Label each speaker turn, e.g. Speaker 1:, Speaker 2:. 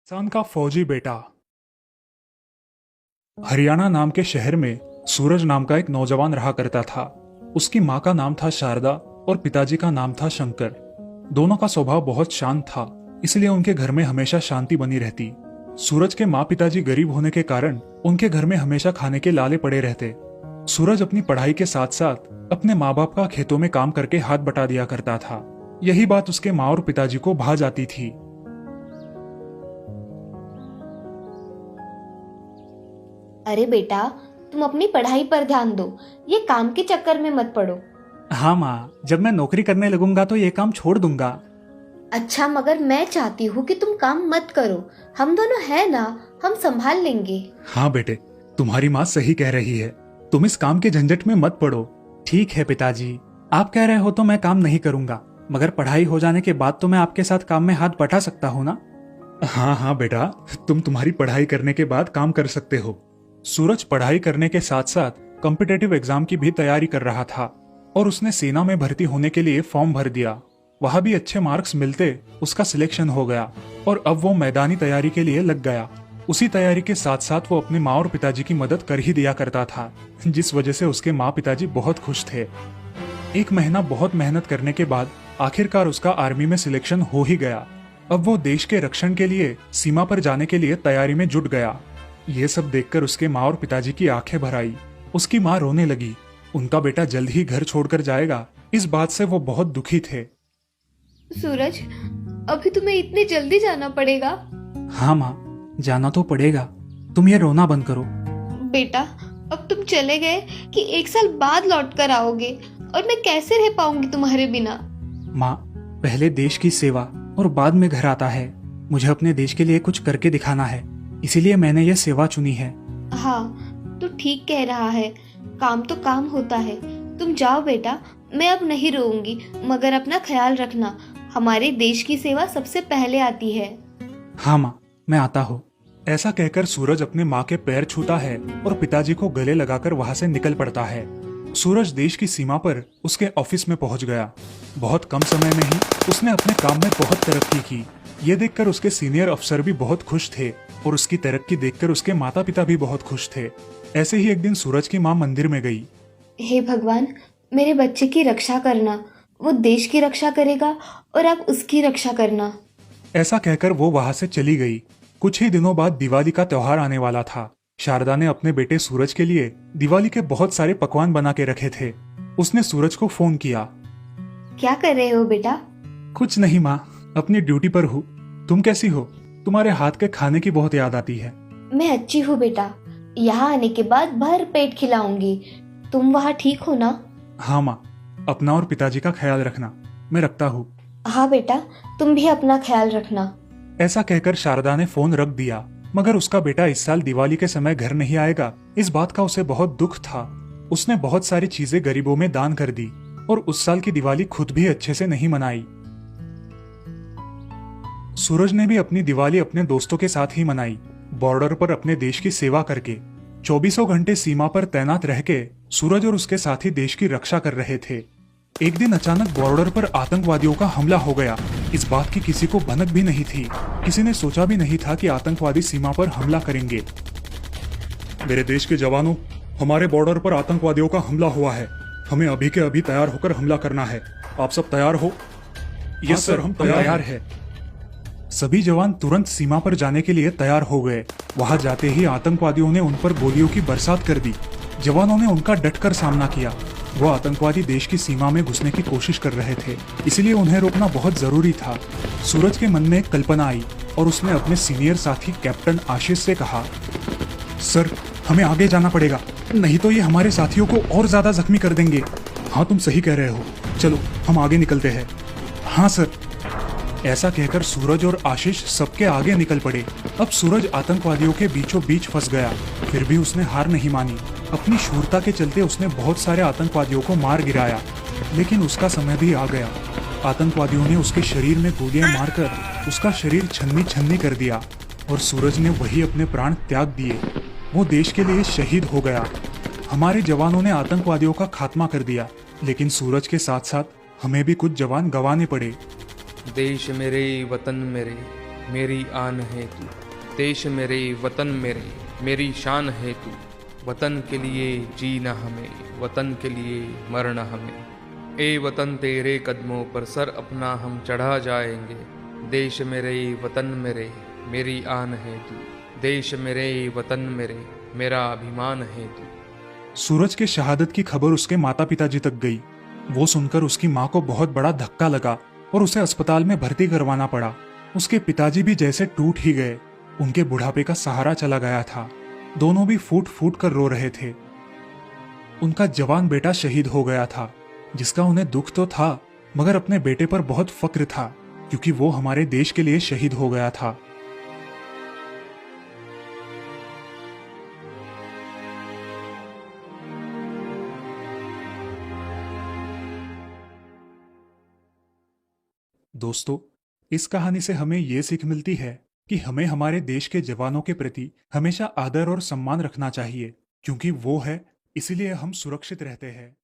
Speaker 1: किसान का फौजी बेटा। हरियाणा नाम के शहर में सूरज नाम का एक नौजवान रहा करता था। उसकी माँ का नाम था शारदा और पिताजी का नाम था शंकर। दोनों का स्वभाव बहुत शांत था, इसलिए उनके घर में हमेशा शांति बनी रहती। सूरज के माँ पिताजी गरीब होने के कारण उनके घर में हमेशा खाने के लाले पड़े रहते। सूरज अपनी पढ़ाई के साथ साथ अपने माँ बाप का खेतों में काम करके हाथ बटा दिया करता था। यही बात उसके माँ और पिताजी को भा जाती थी।
Speaker 2: अरे बेटा, तुम अपनी पढ़ाई पर ध्यान दो, ये काम के चक्कर में मत पड़ो।
Speaker 3: हाँ माँ, जब मैं नौकरी करने लगूंगा तो ये काम छोड़ दूंगा।
Speaker 2: अच्छा, मगर मैं चाहती हूँ कि तुम काम मत करो। हम दोनों है ना, हम संभाल लेंगे।
Speaker 1: हाँ बेटे, तुम्हारी माँ सही कह रही है, तुम इस काम के झंझट में मत पड़ो।
Speaker 3: ठीक है पिताजी, आप कह रहे हो तो मैं काम नहीं करूंगा, मगर पढ़ाई हो जाने के बाद तो मैं आपके साथ काम में हाथ बटा सकता हूँ ना।
Speaker 1: हाँ हाँ बेटा, तुम तुम्हारी पढ़ाई करने के बाद काम कर सकते हो। सूरज पढ़ाई करने के साथ साथ कॉम्पिटिटिव एग्जाम की भी तैयारी कर रहा था और उसने सेना में भर्ती होने के लिए फॉर्म भर दिया। वहां भी अच्छे मार्क्स मिलते उसका सिलेक्शन हो गया और अब वो मैदानी तैयारी के लिए लग गया। उसी तैयारी के साथ साथ वो अपने माँ और पिताजी की मदद कर ही दिया करता था, जिस वजह से उसके माँ पिताजी बहुत खुश थे। एक महीना बहुत मेहनत करने के बाद आखिरकार उसका आर्मी में सिलेक्शन हो ही गया। अब वो देश के रक्षण के लिए सीमा पर जाने के लिए तैयारी में जुट गया। ये सब देखकर उसके माँ और पिताजी की आंखें भर आई। उसकी माँ रोने लगी। उनका बेटा जल्द ही घर छोड़कर जाएगा, इस बात से वो बहुत दुखी थे।
Speaker 2: सूरज, अभी तुम्हें इतनी जल्दी जाना पड़ेगा?
Speaker 3: हाँ माँ, जाना तो पड़ेगा। तुम ये रोना बंद करो।
Speaker 2: बेटा, अब तुम चले गए कि 1 साल बाद लौट कर आओगे, और मैं कैसे रह पाऊंगी तुम्हारे बिना?
Speaker 3: माँ, पहले देश की सेवा और बाद में घर आता है। मुझे अपने देश के लिए कुछ करके दिखाना है, इसीलिए मैंने ये सेवा चुनी है।
Speaker 2: हाँ, तू ठीक कह रहा है, काम तो काम होता है। तुम जाओ बेटा, मैं अब नहीं रोऊंगी, मगर अपना ख्याल रखना। हमारे देश की सेवा सबसे पहले आती है।
Speaker 3: हाँ माँ, मैं आता हूँ।
Speaker 1: ऐसा कहकर सूरज अपने माँ के पैर छूता है और पिताजी को गले लगाकर वहां से निकल पड़ता है। सूरज देश की सीमा पर उसके ऑफिस में पहुंच गया। बहुत कम समय में ही उसने अपने काम में बहुत तरक्की की। ये देखकर उसके सीनियर अफसर भी बहुत खुश थे और उसकी तरक्की देखकर उसके माता पिता भी बहुत खुश थे। ऐसे ही एक दिन सूरज की माँ मंदिर में गई।
Speaker 2: हे भगवान, मेरे बच्चे की रक्षा करना। वो देश की रक्षा करेगा और आप उसकी रक्षा करना।
Speaker 1: ऐसा कहकर वो वहां से चली गई। कुछ ही दिनों बाद दिवाली का त्योहार आने वाला था। शारदा ने अपने बेटे सूरज के लिए दिवाली के बहुत सारे पकवान बना के रखे थे। उसने सूरज को फोन किया।
Speaker 2: क्या कर रहे हो बेटा?
Speaker 1: कुछ नहीं माँ, अपनी ड्यूटी पर हूँ। तुम कैसी हो? तुम्हारे हाथ के खाने की बहुत याद आती है।
Speaker 2: मैं अच्छी हूँ बेटा, यहाँ आने के बाद भर पेट खिलाऊंगी। तुम वहाँ ठीक हो ना?
Speaker 1: हाँ माँ, अपना और पिताजी का ख्याल रखना। मैं रखता हूँ।
Speaker 2: हाँ बेटा, तुम भी अपना ख्याल रखना।
Speaker 1: ऐसा कहकर शारदा ने फोन रख दिया। मगर उसका बेटा इस साल दिवाली के समय घर नहीं आएगा, इस बात का उसे बहुत दुख था। उसने बहुत सारी चीजें गरीबों में दान कर दी और उस साल की दिवाली खुद भी अच्छे से नहीं मनाई। सूरज ने भी अपनी दिवाली अपने दोस्तों के साथ ही मनाई, बॉर्डर पर अपने देश की सेवा करके। 24 घंटे सीमा पर तैनात रह के सूरज और उसके साथी देश की रक्षा कर रहे थे। एक दिन अचानक बॉर्डर पर आतंकवादियों का हमला हो गया। इस बात की किसी को भनक भी नहीं थी। किसी ने सोचा भी नहीं था कि आतंकवादी सीमा पर हमला करेंगे। मेरे देश के जवानों, हमारे बॉर्डर पर आतंकवादियों का हमला हुआ है। हमें अभी के अभी तैयार होकर हमला करना है। आप सब तैयार हो? यस सर, हम तैयार हैं। सभी जवान तुरंत सीमा पर जाने के लिए तैयार हो गए। वहां जाते ही आतंकवादियों ने उन पर गोलियों की बरसात कर दी। जवानों ने उनका डटकर सामना किया। वो आतंकवादी देश की सीमा में घुसने की कोशिश कर रहे थे, इसलिए उन्हें रोकना बहुत जरूरी था। सूरज के मन में एक कल्पना आई और उसने अपने सीनियर साथी कैप्टन आशीष से कहा, सर, हमें आगे जाना पड़ेगा, नहीं तो ये हमारे साथियों को और ज्यादा जख्मी कर देंगे। हाँ, तुम सही कह रहे हो, चलो हम आगे निकलते हैं। हाँ सर। ऐसा कहकर सूरज और आशीष सबके आगे निकल पड़े। अब सूरज आतंकवादियों के बीचों बीच फंस गया, फिर भी उसने हार नहीं मानी। अपनी शूरता के चलते उसने बहुत सारे आतंकवादियों को मार गिराया, लेकिन उसका समय भी आ गया। आतंकवादियों ने उसके शरीर में गोलियां मारकर उसका शरीर छन्नी छन्नी कर दिया और सूरज ने वही अपने प्राण त्याग दिए। वो देश के लिए शहीद हो गया। हमारे जवानों ने आतंकवादियों का खात्मा कर दिया, लेकिन सूरज के साथ साथ हमें भी कुछ जवान गंवाने पड़े।
Speaker 4: देश मेरे, वतन मेरे, मेरी आन है तू। देश मेरे वतन मेरे, मेरी शान है तू। वतन के लिए जीना हमें, वतन के लिए मरना हमें। ए वतन तेरे कदमों पर सर अपना हम चढ़ा जाएंगे। देश मेरे वतन मेरे, मेरी आन है तू। देश मेरे वतन मेरे, मेरा अभिमान है तू।
Speaker 1: सूरज के शहादत की खबर उसके माता पिताजी तक गई। वो सुनकर उसकी माँ को बहुत बड़ा धक्का लगा और उसे अस्पताल में भर्ती करवाना पड़ा। उसके पिताजी भी जैसे टूट ही गए। उनके बुढ़ापे का सहारा चला गया था। दोनों भी फूट फूट कर रो रहे थे। उनका जवान बेटा शहीद हो गया था, जिसका उन्हें दुख तो था, मगर अपने बेटे पर बहुत फक्र था, क्योंकि वो हमारे देश के लिए शहीद हो गया था। दोस्तों, इस कहानी से हमें ये सीख मिलती है कि हमें हमारे देश के जवानों के प्रति हमेशा आदर और सम्मान रखना चाहिए, क्योंकि वो है, इसीलिए हम सुरक्षित रहते हैं।